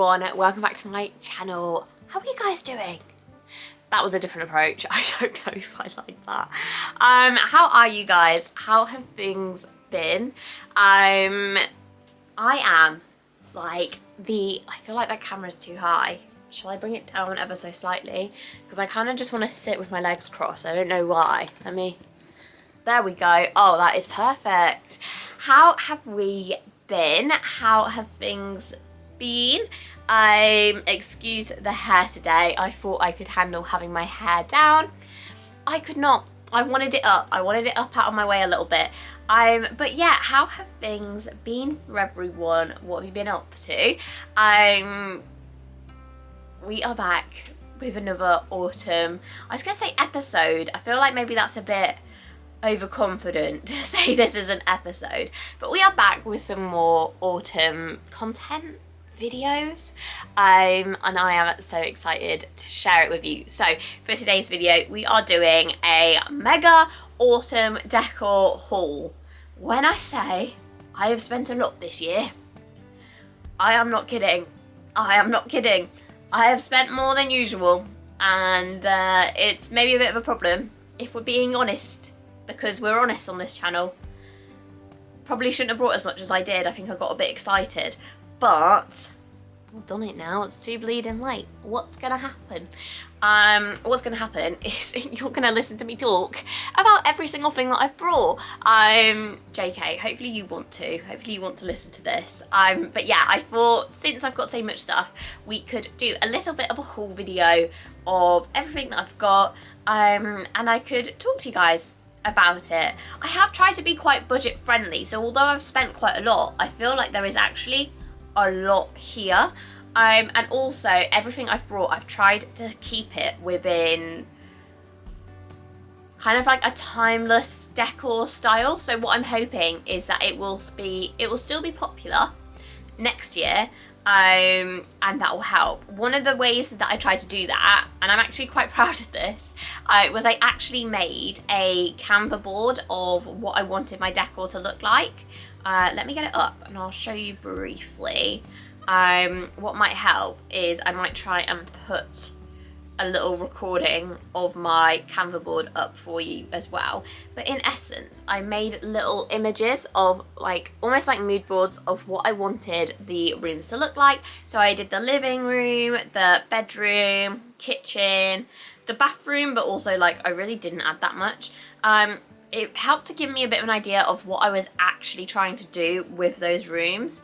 everyone, welcome back to my channel. How are you guys doing? That was a different approach. I don't know if I like that. How are you guys? How have things been? I am like I feel like that camera's too high. Shall I bring it down ever so slightly? Because I kind of just want to sit with my legs crossed. I don't know why. There we go. Oh, that is perfect. How have we been? How have things been? Excuse the hair today. I thought I could handle having my hair down. I could not. I wanted it up. I wanted it up out of my way a little bit. But yeah, how have things been for everyone? What have you been up to? We are back with another autumn. I was going to say episode. I feel like maybe that's a bit overconfident to say this is an episode. But we are back with some more autumn content videos. And I am so excited to share it with you. So for today's video, we are doing a mega autumn decor haul. When I say I have spent a lot this year, I am not kidding. I am not kidding. I have spent more than usual, and it's maybe a bit of a problem if we're being honest, because we're honest on this channel. Probably shouldn't have brought as much as I did. I think I got a bit excited, but I've done it now. It's too bleeding late. What's gonna happen? What's gonna happen is you're gonna listen to me talk about every single thing that I've brought. JK, hopefully you want to. Hopefully you want to listen to this. But yeah, I thought since I've got so much stuff, we could do a little bit of a haul video of everything that I've got, and I could talk to you guys about it. I have tried to be quite budget friendly, so although I've spent quite a lot, I feel like there is actually a lot here. And also everything I've brought, I've tried to keep it within kind of like a timeless decor style. So what I'm hoping is that it will still be popular next year, and that will help. One of the ways that I tried to do that, and I'm actually quite proud of this, was I actually made a Canva board of what I wanted my decor to look like. Let me get it up and I'll show you briefly. What might help is I might try and put a little recording of my Canva board up for you as well. But in essence, I made little images of like almost like mood boards of what I wanted the rooms to look like. So I did the living room, the bedroom, kitchen, the bathroom, but also like I really didn't add that much. It helped to give me a bit of an idea of what I was actually trying to do with those rooms,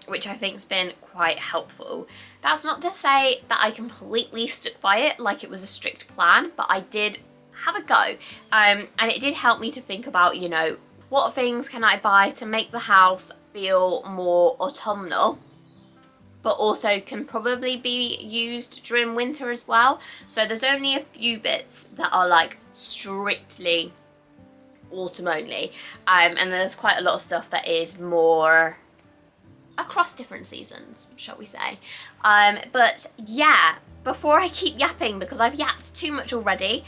which I think has been quite helpful. That's not to say that I completely stuck by it like it was a strict plan, but I did have a go. And it did help me to think about, you know, what things can I buy to make the house feel more autumnal, but also can probably be used during winter as well. So there's only a few bits that are like strictly autumn only, and there's quite a lot of stuff that is more across different seasons, shall we say. But yeah, before I keep yapping, because I've yapped too much already,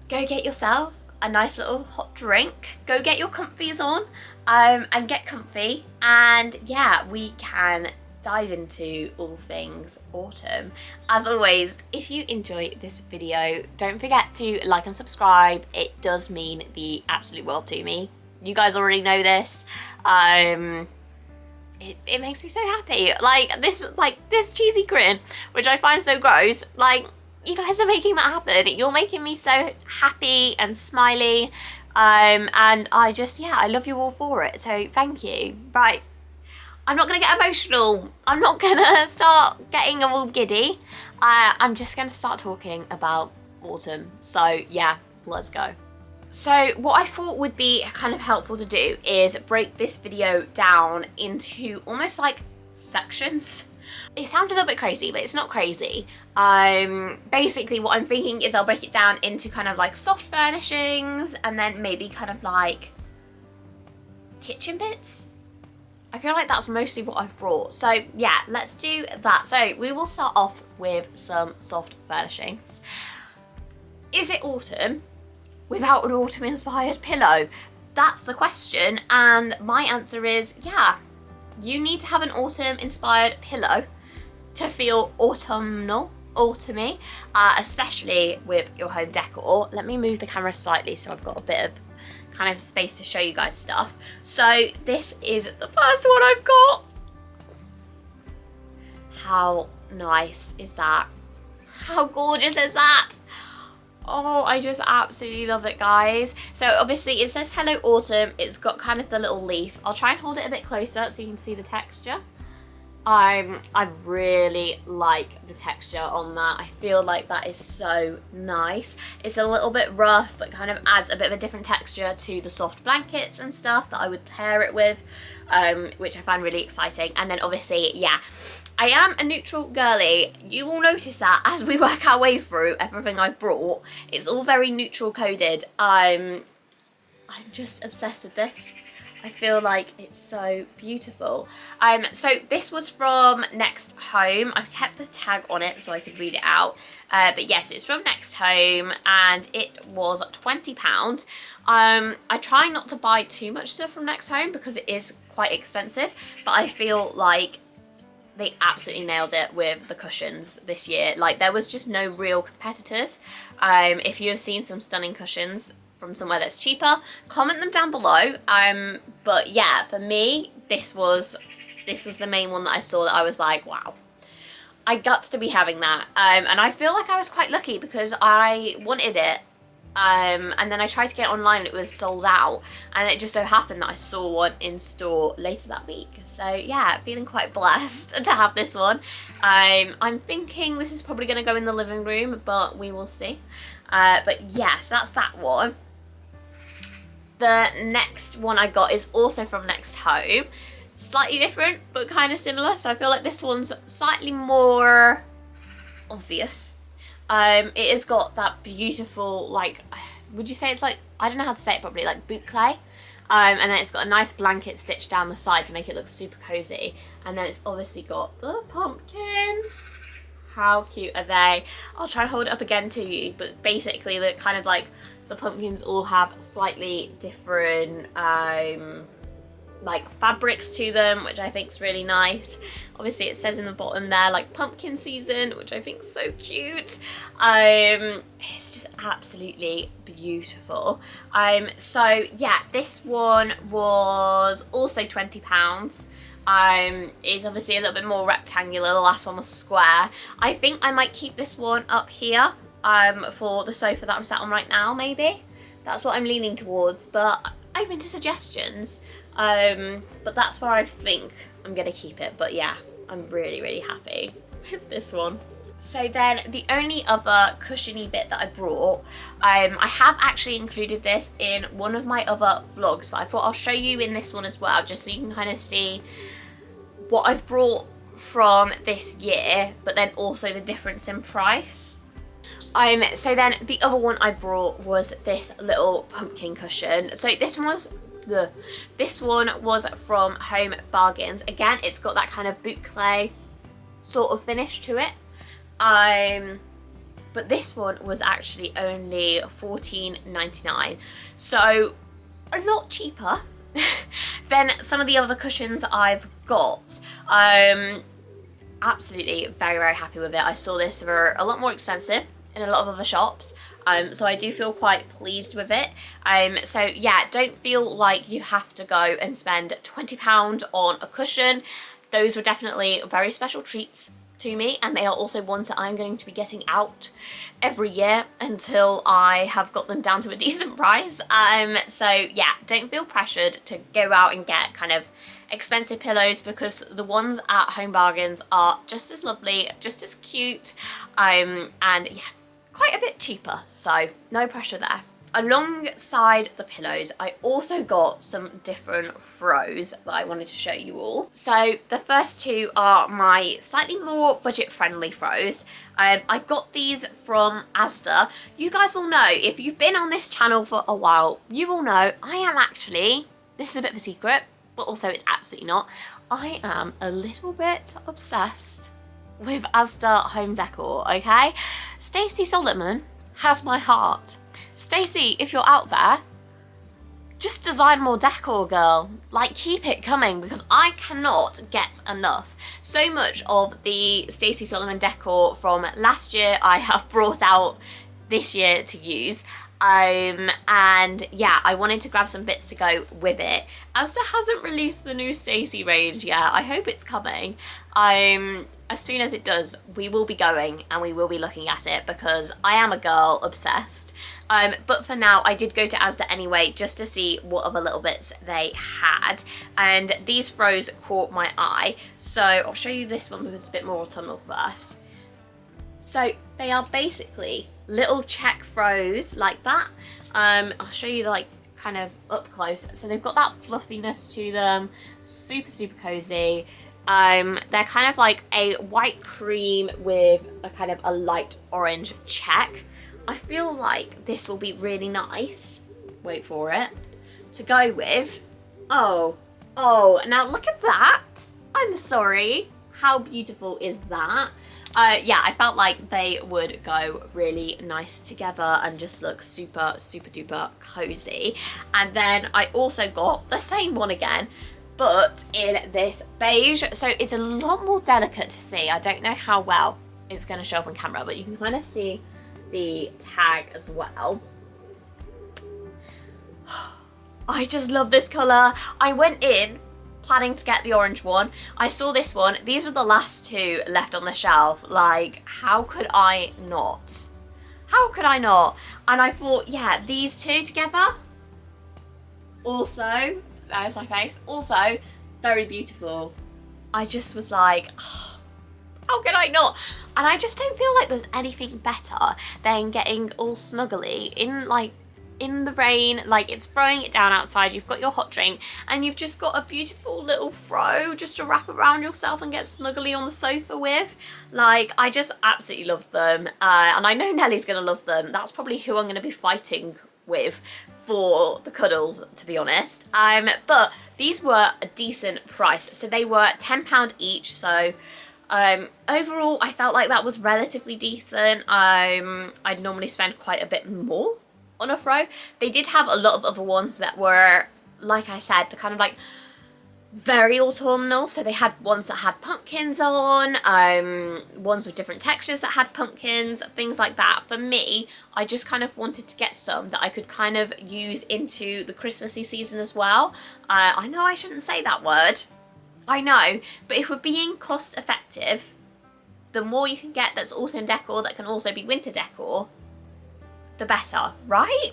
go get yourself a nice little hot drink, go get your comfies on, and get comfy, and yeah, we can dive into all things autumn. As always, if you enjoy this video, don't forget to like and subscribe. It does mean the absolute world to me. You guys already know this. It makes me so happy. Like this cheesy grin, which I find so gross. Like, you guys are making that happen. You're making me so happy and smiley. And I just, yeah, I love you all for it. So thank you. Right. I'm not going to get emotional. I'm not going to start getting all giddy. I'm just going to start talking about autumn. So yeah, let's go. So what I thought would be kind of helpful to do is break this video down into almost like sections. It sounds a little bit crazy, but it's not crazy. Basically what I'm thinking is I'll break it down into kind of like soft furnishings, and then maybe kind of like kitchen bits. I feel like that's mostly what I've brought. So yeah, let's do that. So we will start off with some soft furnishings. Is it autumn without an autumn inspired pillow? That's the question, and my answer is yeah, you need to have an autumn inspired pillow to feel autumnal, autumny, especially with your home decor. Let me move the camera slightly so I've got a bit of kind of space to show you guys stuff. So this is the first one I've got. How nice is that? How gorgeous is that? Oh, I just absolutely love it, guys. So obviously it says Hello Autumn. It's got kind of the little leaf. I'll try and hold it a bit closer so you can see the texture. I really like the texture on that. I feel like that is so nice. It's a little bit rough, but kind of adds a bit of a different texture to the soft blankets and stuff that I would pair it with, which I find really exciting. And then obviously, yeah, I am a neutral girly. You will notice that as we work our way through everything I've brought. It's all very neutral coded. I'm just obsessed with this. I feel like it's so beautiful. So this was from Next Home. I've kept the tag on it so I could read it out. But yes, it's from Next Home and it was £20. I try not to buy too much stuff from Next Home because it is quite expensive, but I feel like they absolutely nailed it with the cushions this year. Like, there was just no real competitors. If you have seen some stunning cushions from somewhere that's cheaper, comment them down below. But yeah, for me, this was the main one that I saw that I was like, wow, I got to be having that. And I feel like I was quite lucky because I wanted it. And then I tried to get it online and it was sold out, and it just so happened that I saw one in store later that week. So yeah, feeling quite blessed to have this one. I'm thinking this is probably going to go in the living room, but we will see. But yes, that's that one. The next one I got is also from Next Home. Slightly different, but kind of similar. So I feel like this one's slightly more obvious. It has got that beautiful, like, would you say it's like, I don't know how to say it properly, like boucle. And then it's got a nice blanket stitched down the side to make it look super cozy. And then it's obviously got the pumpkins. How cute are they? I'll try and hold it up again to you, but basically they're kind of like, the pumpkins all have slightly different like fabrics to them, which I think is really nice. Obviously it says in the bottom there like pumpkin season, which I think is so cute. It's just absolutely beautiful. So yeah, this one was also £20. Is obviously a little bit more rectangular. The last one was square. I think I might keep this one up here for the sofa that I'm sat on right now, maybe. That's what I'm leaning towards, but I'm into suggestions. But that's where I think I'm gonna keep it. But yeah, I'm really, really happy with this one. So then the only other cushiony bit that I brought, I have actually included this in one of my other vlogs, but I thought I'll show you in this one as well, just so you can kind of see what I've brought from this year, but then also the difference in price. So then the other one I brought was this little pumpkin cushion. So this one was from Home Bargains. Again, it's got that kind of boucle sort of finish to it. But this one was actually only $14.99, so a lot cheaper than some of the other cushions I've got. Absolutely very, very happy with it. I saw this for a lot more expensive in a lot of other shops, so I do feel quite pleased with it. So yeah, don't feel like you have to go and spend £20 on a cushion. Those were definitely very special treats to me, and they are also ones that I'm going to be getting out every year until I have got them down to a decent price. So yeah, don't feel pressured to go out and get kind of expensive pillows, because the ones at Home Bargains are just as lovely, just as cute, and yeah, quite a bit cheaper, so no pressure there. Alongside the pillows, I also got some different throws that I wanted to show you all. So the first two are my slightly more budget-friendly throws. I got these from Asda. You guys will know, if you've been on this channel for a while, you will know I am actually, this is a bit of a secret, but also it's absolutely not, I am a little bit obsessed with Asda home decor, okay? Stacey Solomon has my heart. Stacey, if you're out there, just design more decor, girl. Like, keep it coming, because I cannot get enough. So much of the Stacey Solomon decor from last year I have brought out this year to use. And yeah, I wanted to grab some bits to go with it. Asda hasn't released the new Stacey range yet. I hope it's coming. As soon as it does, we will be going and we will be looking at it, because I am a girl obsessed. But for now, I did go to Asda anyway, just to see what other little bits they had. And these throws caught my eye. So I'll show you this one because it's a bit more autumnal first. So they are basically little check throws like that. I'll show you like kind of up close. So they've got that fluffiness to them, super, super cozy. They're kind of like a white cream with a kind of a light orange check. I feel like this will be really nice, wait for it, to go with. Oh, now look at that. I'm sorry. How beautiful is that? Yeah, I felt like they would go really nice together and just look super, super duper cozy. And then I also got the same one again, but in this beige. So it's a lot more delicate to see. I don't know how well it's going to show up on camera, but you can kind of see the tag as well. I just love this colour. I went in planning to get the orange one. I saw this one. These were the last two left on the shelf. Like, how could I not? How could I not? And I thought, yeah, these two together. Also, there's my face. Also, very beautiful. I just was like, oh, how could I not? And I just don't feel like there's anything better than getting all snuggly in the rain, like it's throwing it down outside, you've got your hot drink, and you've just got a beautiful little throw just to wrap around yourself and get snuggly on the sofa with. Like, I just absolutely love them. And I know Nellie's gonna love them. That's probably who I'm gonna be fighting with for the cuddles, to be honest. But these were a decent price. So they were £10 each. So overall, I felt like that was relatively decent. I'd normally spend quite a bit more on a throw. They did have a lot of other ones that were, like I said, the kind of like very autumnal. So they had ones that had pumpkins on, ones with different textures that had pumpkins, things like that. For me, I just kind of wanted to get some that I could kind of use into the Christmassy season as well. I know I shouldn't say that word, I know, but if we're being cost effective, the more you can get that's autumn decor that can also be winter decor, the better, right?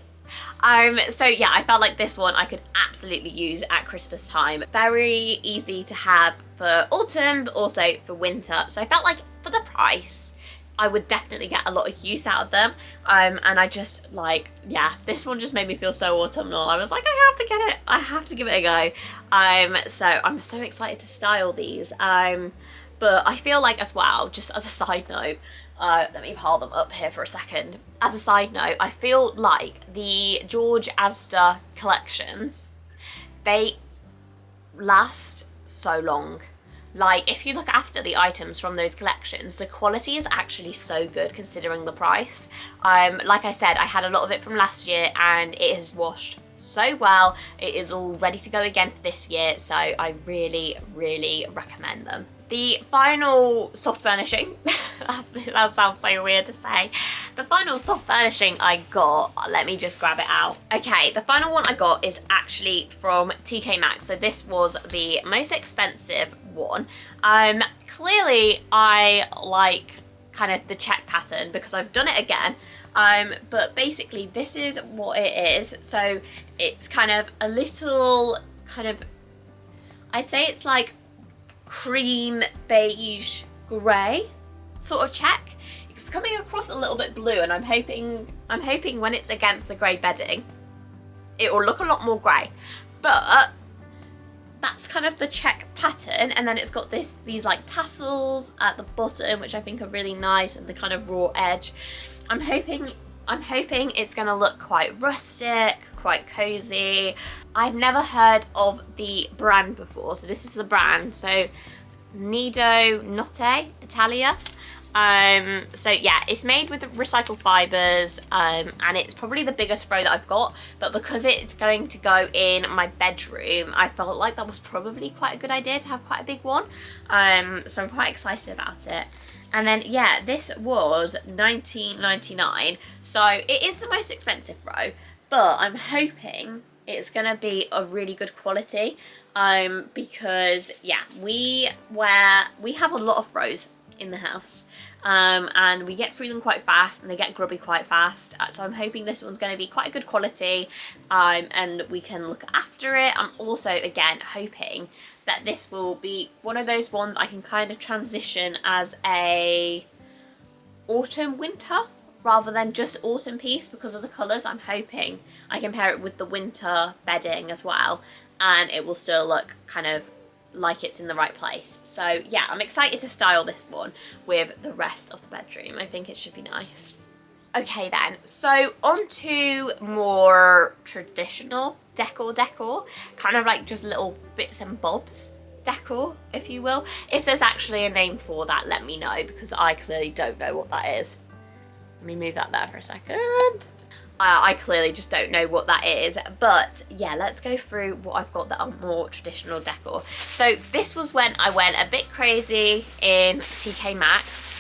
So yeah, I felt like this one I could absolutely use at Christmas time. Very easy to have for autumn, but also for winter. So I felt like for the price, I would definitely get a lot of use out of them. And I just like, yeah, this one just made me feel so autumnal. I was like, I have to get it. I have to give it a go. So I'm so excited to style these. But I feel like as well, just as a side note, let me pile them up here for a second. As a side note, I feel like the George Asda collections, they last so long. Like, if you look after the items from those collections, the quality is actually so good considering the price. Like I said, I had a lot of it from last year and it has washed so well. It is all ready to go again for this year, so I really, really recommend them. The final soft furnishing, that sounds so weird to say. The final soft furnishing I got, let me just grab it out. Okay, the final one I got is actually from TK Maxx. So this was the most expensive one. Clearly I like kind of the check pattern because I've done it again. But basically this is what it is. So it's kind of a little kind of, I'd say it's like cream beige grey sort of check. It's coming across a little bit blue, and I'm hoping when it's against the grey bedding it will look a lot more grey. But that's kind of the check pattern, and then it's got these like tassels at the bottom, which I think are really nice, and the kind of raw edge. I'm hoping it's gonna look quite rustic, quite cozy. I've never heard of the brand before, so this is the brand. So Nido Notte Italia. So yeah, it's made with recycled fibres, and it's probably the biggest throw that I've got, but because it's going to go in my bedroom, I felt like that was probably quite a good idea to have quite a big one. So I'm quite excited about it. And then yeah, this was $19.99, so it is the most expensive throw, but I'm hoping it's gonna be a really good quality, because yeah, we have a lot of throws in the house, and we get through them quite fast and they get grubby quite fast, so I'm hoping this one's going to be quite a good quality, and we can look after it. I'm also again hoping that this will be one of those ones I can kind of transition as a autumn winter rather than just autumn piece because of the colours. I'm hoping I can pair it with the winter bedding as well, and it will still look kind of like it's in the right place. So yeah, I'm excited to style this one with the rest of the bedroom. I think it should be nice. Okay then, so on to more traditional decor, kind of like just little bits and bobs decor, if you will. If there's actually a name for that, let me know, because I clearly don't know what that is. Let me move that there for a second. I clearly just don't know what that is, but yeah, let's go through what I've got that are more traditional decor. So this was when I went a bit crazy in TK Maxx.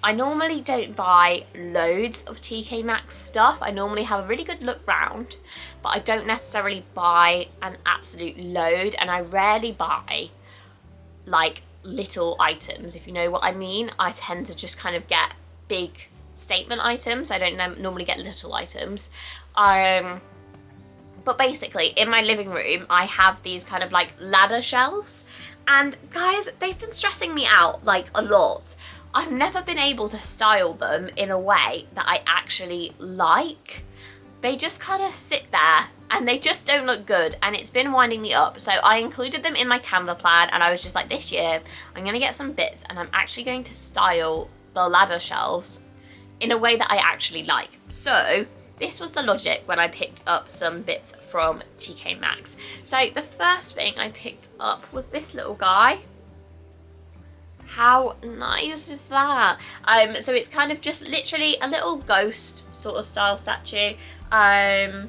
I normally don't buy loads of TK Maxx stuff. I normally have a really good look round, but I don't necessarily buy an absolute load, and I rarely buy like little items, if you know what I mean. I tend to just kind of get big statement items. I don't normally get little items. But basically in my living room I have these kind of like ladder shelves, and guys, they've been stressing me out like a lot. I've never been able to style them in a way that I actually like. They just kind of sit there and they just don't look good, and it's been winding me up. So I included them in my Canva plan, and I was just like, this year I'm gonna get some bits and I'm actually going to style the ladder shelves in a way that I actually like. So this was the logic when I picked up some bits from TK Maxx. So the first thing I picked up was this little guy. How nice is that? So it's kind of just literally a little ghost sort of style statue. I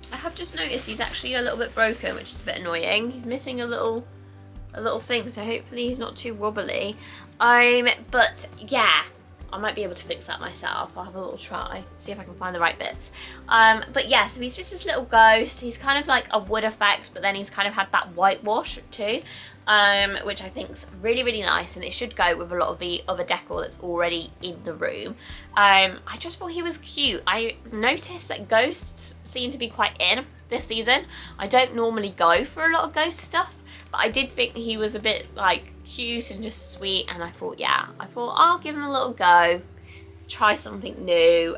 have just noticed he's actually a little bit broken, which is a bit annoying. He's missing a little thing, so hopefully he's not too wobbly. But yeah, I might be able to fix that myself. I'll have a little try, see if I can find the right bits. But yeah, so he's just this little ghost. He's kind of like a wood effect, but then he's kind of had that whitewash too, which I think's really, really nice, and it should go with a lot of the other decor that's already in the room. I just thought he was cute. I noticed that ghosts seem to be quite in this season. I don't normally go for a lot of ghost stuff, but I did think he was a bit like cute and just sweet, and I thought I'll give him a little go, try something new,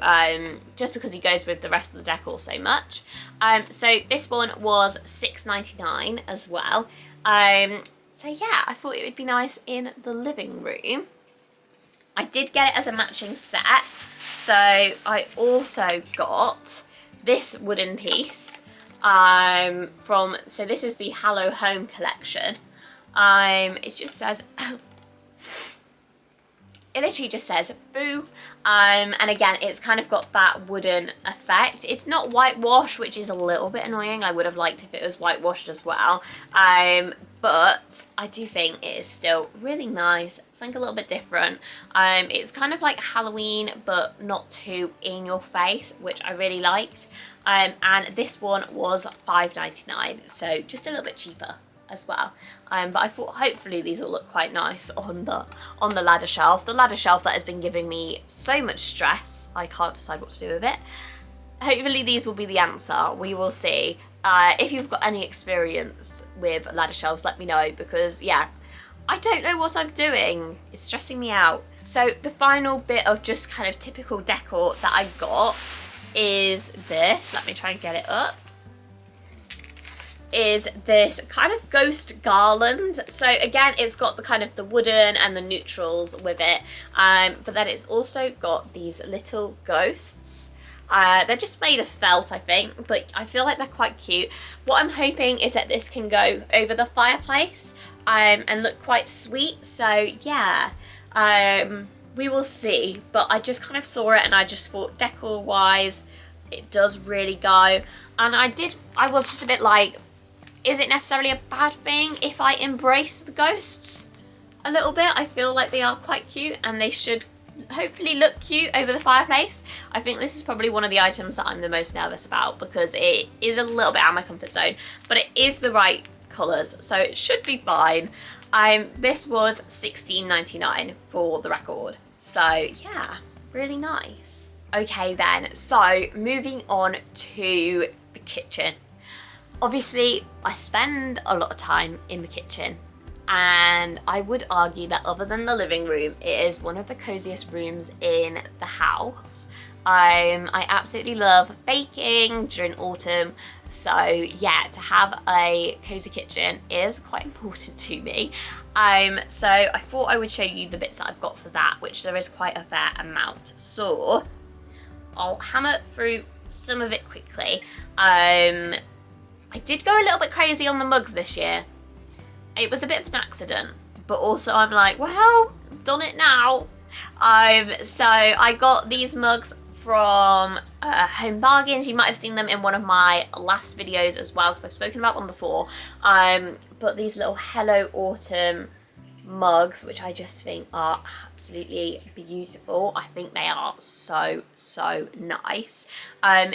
just because he goes with the rest of the decor so much. So this one was $6.99 as well. So yeah, I thought it would be nice in the living room. I did get it as a matching set, so I also got this wooden piece so this is the Hello Home collection. It just says it literally just says boo, and again it's kind of got that wooden effect. It's not whitewash, which is a little bit annoying. I would have liked if it was whitewashed as well, but I do think it is still really nice. It's something a little bit different. It's kind of like Halloween but not too in your face, which I really liked, and this one was $5.99, so just a little bit cheaper as well. But I thought hopefully these will look quite nice on the ladder shelf. The ladder shelf that has been giving me so much stress, I can't decide what to do with it. Hopefully these will be the answer. We will see. If you've got any experience with ladder shelves, let me know, because yeah, I don't know what I'm doing. It's stressing me out. So the final bit of just kind of typical decor that I got is this. Let me try and get it up. Is this kind of ghost garland. So again, it's got the kind of the wooden and the neutrals with it, but then it's also got these little ghosts. They're just made of felt, I think, but I feel like they're quite cute. What I'm hoping is that this can go over the fireplace, and look quite sweet. So yeah, we will see. But I just kind of saw it and I just thought decor wise, it does really go. And I was just a bit like, is it necessarily a bad thing if I embrace the ghosts a little bit? I feel like they are quite cute and they should hopefully look cute over the fireplace. I think this is probably one of the items that I'm the most nervous about because it is a little bit out of my comfort zone, but it is the right colours, so it should be fine. This was $16.99 for the record, so yeah, really nice. Okay then, so moving on to the kitchen. Obviously, I spend a lot of time in the kitchen, and I would argue that other than the living room, it is one of the coziest rooms in the house. I absolutely love baking during autumn, so yeah, to have a cozy kitchen is quite important to me. So I thought I would show you the bits that I've got for that, which there is quite a fair amount. So I'll hammer through some of it quickly. I did go a little bit crazy on the mugs this year. It was a bit of an accident, but also I'm like, well, I've done it now. So I got these mugs from Home Bargains. You might have seen them in one of my last videos as well, because I've spoken about them before. But these little Hello Autumn mugs, which I just think are absolutely beautiful. I think they are so nice.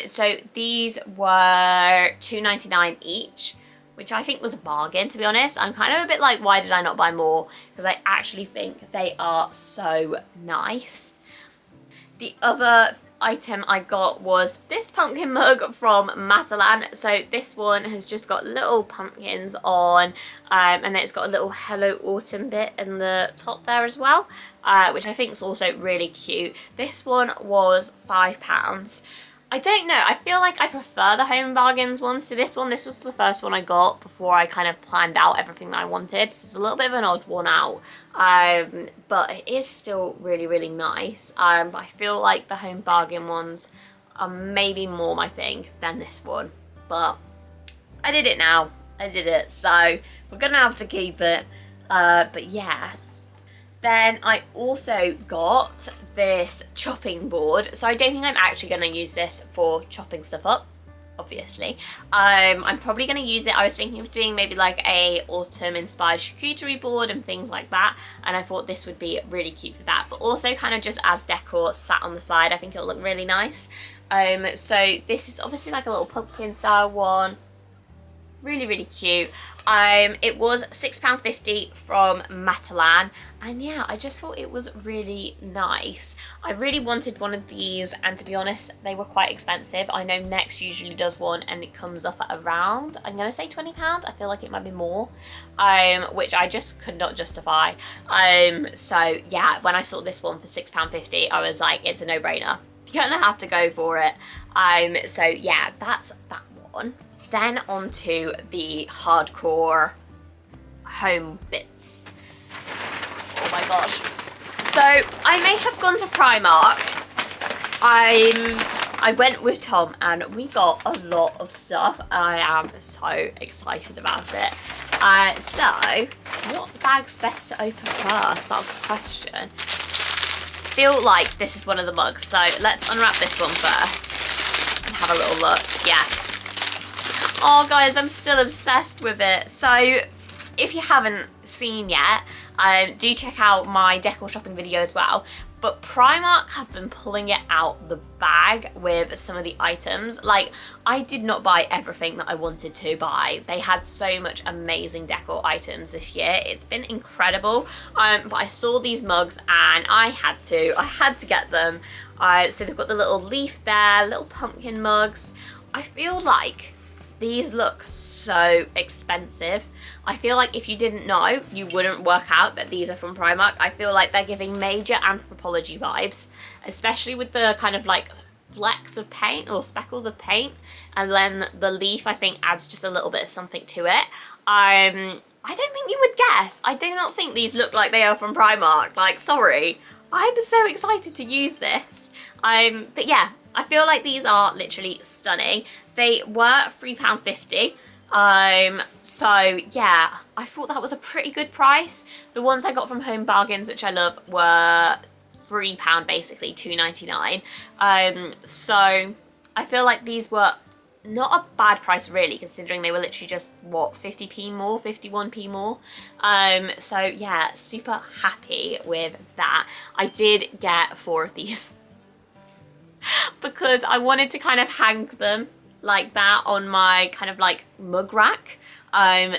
So these were $2.99 each, which I think was a bargain, to be honest. I'm kind of a bit like, why did I not buy more? Because I actually think they are so nice. The other item I got was this pumpkin mug from Matalan. So this one has just got little pumpkins on, and then it's got a little Hello Autumn bit in the top there as well, which I think is also really cute. This one was £5. I don't know, I feel like I prefer the Home Bargains ones to this one. This was the first one I got before I kind of planned out everything that I wanted. So it's a little bit of an odd one out, but it is still really nice. But I feel like the Home Bargain ones are maybe more my thing than this one. But I did it now, I did it, so we're gonna have to keep it. But yeah. Then I also got this chopping board. So I don't think I'm actually going to use this for chopping stuff up, obviously. I'm probably going to use it. I was thinking of doing maybe like a autumn inspired charcuterie board and things like that. And I thought this would be really cute for that. But also kind of just as decor sat on the side, I think it'll look really nice. So this is obviously like a little pumpkin style one. Really cute. It was £6.50 from Matalan, and yeah, I just thought it was really nice. I really wanted one of these, and to be honest, they were quite expensive. I know Next usually does one and it comes up at around, I'm gonna say £20. I feel like it might be more, which I just could not justify. So yeah, when I saw this one for £6.50, I was like, it's a no-brainer. You're gonna have to go for it. So yeah, that's that one. Then onto the hardcore home bits. Oh my gosh. So I may have gone to Primark. I went with Tom and we got a lot of stuff. I am so excited about it. So what bag's best to open first? That's the question. I feel like this is one of the mugs. So let's unwrap this one first and have a little look. Yes. Oh guys, I'm still obsessed with it. So if you haven't seen yet, do check out my decor shopping video as well. But Primark have been pulling it out the bag with some of the items. Like, I did not buy everything that I wanted to buy. They had so much amazing decor items this year. It's been incredible. But I saw these mugs and I had to get them. So they've got the little leaf there, little pumpkin mugs. I feel like these look so expensive. I feel like if you didn't know, you wouldn't work out that these are from Primark. I feel like they're giving major Anthropology vibes, especially with the kind of like flecks of paint or speckles of paint. And then the leaf, I think, adds just a little bit of something to it. I don't think you would guess. I do not think these look like they are from Primark. Like, sorry. I'm so excited to use this. But yeah, I feel like these are literally stunning. They were £3.50, So yeah, I thought that was a pretty good price. The ones I got from Home Bargains, which I love, were £3 basically, 2.99. So I feel like these were not a bad price really, considering they were literally just what, 50p more, 51p more. So yeah, super happy with that. I did get 4 of these because I wanted to kind of hang them like that on my kind of like mug rack.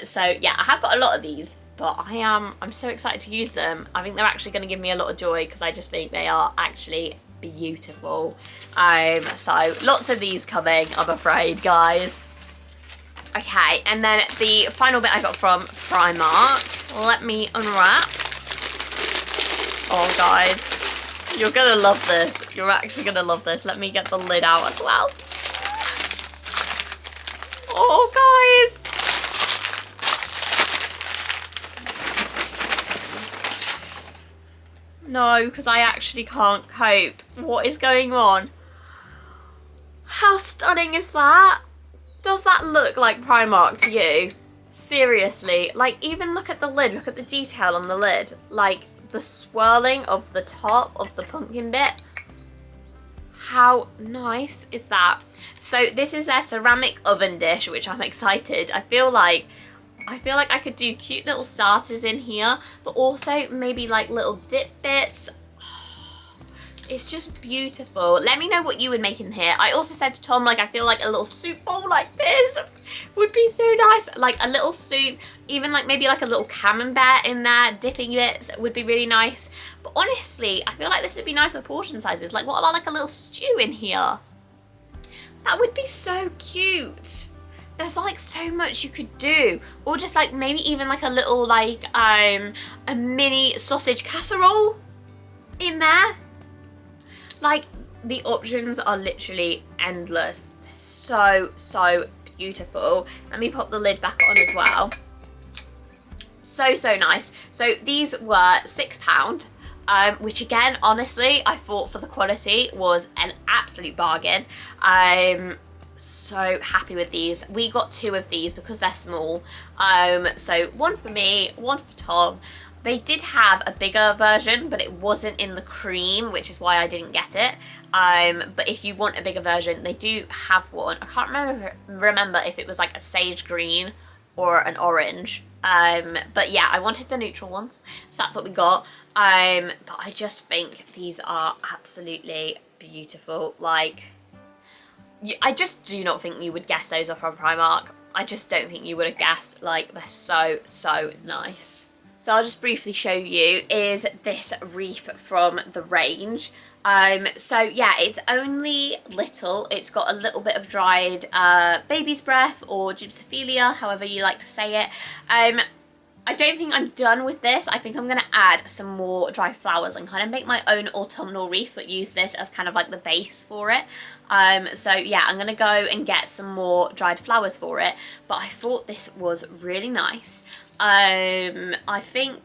So yeah, I have got a lot of these, but I'm so excited to use them. I think they're actually going to give me a lot of joy because I just think they are actually beautiful. So lots of these coming, I'm afraid, guys. Okay, and then the final bit I got from Primark. Let me unwrap. Oh guys, you're gonna love this. You're actually gonna love this. Let me get the lid out as well. Oh guys. No, because I actually can't cope. What is going on? How stunning is that? Does that look like Primark to you? Seriously, like even look at the lid, look at the detail on the lid. Like the swirling of the top of the pumpkin bit. How nice is that? So this is their ceramic oven dish, which I'm excited. I feel like I could do cute little starters in here, but also maybe like little dip bits. It's just beautiful. Let me know what you would make in here. I also said to Tom, like, I feel like a little soup bowl like this would be so nice. Like a little soup, even like maybe like a little camembert in there, dipping bits would be really nice. But honestly, I feel like this would be nice for portion sizes. Like what about like a little stew in here? That would be so cute. There's like so much you could do. Or just like maybe even like a little like a mini sausage casserole in there. Like the options are literally endless. They're so beautiful. Let me pop the lid back on as well. So nice. So these were £6, which again, honestly, I thought for the quality was an absolute bargain. So happy with these. We got 2 of these because they're small. So one for me, one for Tom. They did have a bigger version, but it wasn't in the cream, which is why I didn't get it. But if you want a bigger version, they do have one. I can't remember if it was like a sage green or an orange. But yeah, I wanted the neutral ones, so that's what we got. But I just think these are absolutely beautiful. Like, I just do not think you would guess those are from Primark. I just don't think you would have guessed. Like, they're so nice. So I'll just briefly show you is this wreath from the range. So yeah, it's only little. It's got a little bit of dried baby's breath or gypsophilia, however you like to say it. I don't think I'm done with this. I think I'm going to add some more dried flowers and kind of make my own autumnal wreath, but use this as kind of like the base for it. So yeah, I'm going to go and get some more dried flowers for it. But I thought this was really nice. I think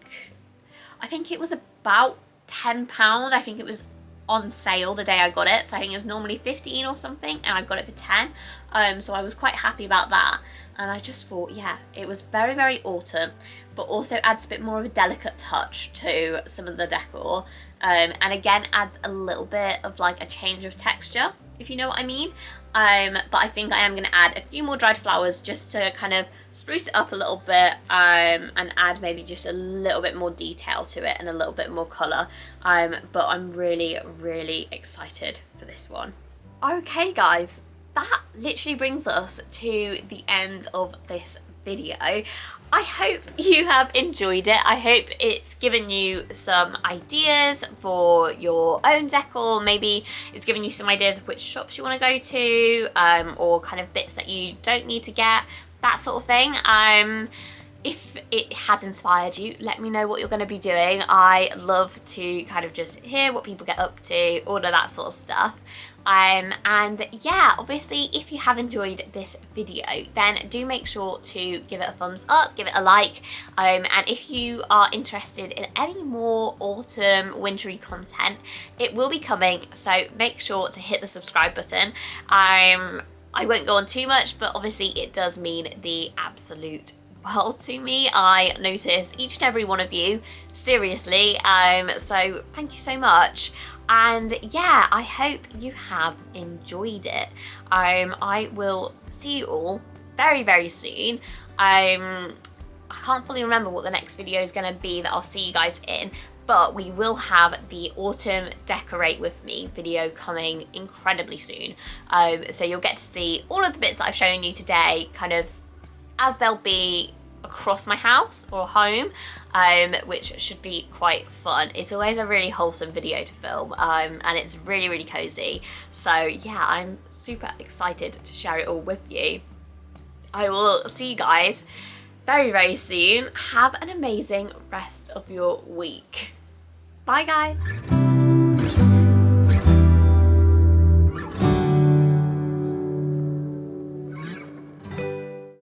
it was about £10. I think it was on sale the day I got it. So I think it was normally 15 or something, and I got it for 10. So I was quite happy about that. And I just thought, yeah, it was very autumn, but also adds a bit more of a delicate touch to some of the decor. And again, adds a little bit of like a change of texture, if you know what I mean. But I think I am going to add a few more dried flowers just to kind of spruce it up a little bit, and add maybe just a little bit more detail to it and a little bit more colour. But I'm really excited for this one. Okay guys, that literally brings us to the end of this video. I hope you have enjoyed it. I hope it's given you some ideas for your own decor. Maybe it's given you some ideas of which shops you want to go to, or kind of bits that you don't need to get, that sort of thing. If it has inspired you, let me know what you're going to be doing. I love to kind of just hear what people get up to, all of that sort of stuff. And yeah, obviously if you have enjoyed this video, then do make sure to give it a thumbs up, give it a like, and if you are interested in any more autumn wintry content, it will be coming, so make sure to hit the subscribe button. I won't go on too much, but obviously it does mean the absolute world to me. I notice each and every one of you, seriously, so thank you so much. And yeah, I hope you have enjoyed it. I will see you all very, very soon. I can't fully remember what the next video is going to be that I'll see you guys in, but we will have the autumn decorate with me video coming incredibly soon. So you'll get to see all of the bits that I've shown you today kind of as they'll be across my house or home, which should be quite fun. It's always a really wholesome video to film, and it's really, really cozy. So yeah, I'm super excited to share it all with you. I will see you guys very, very soon. Have an amazing rest of your week. Bye guys.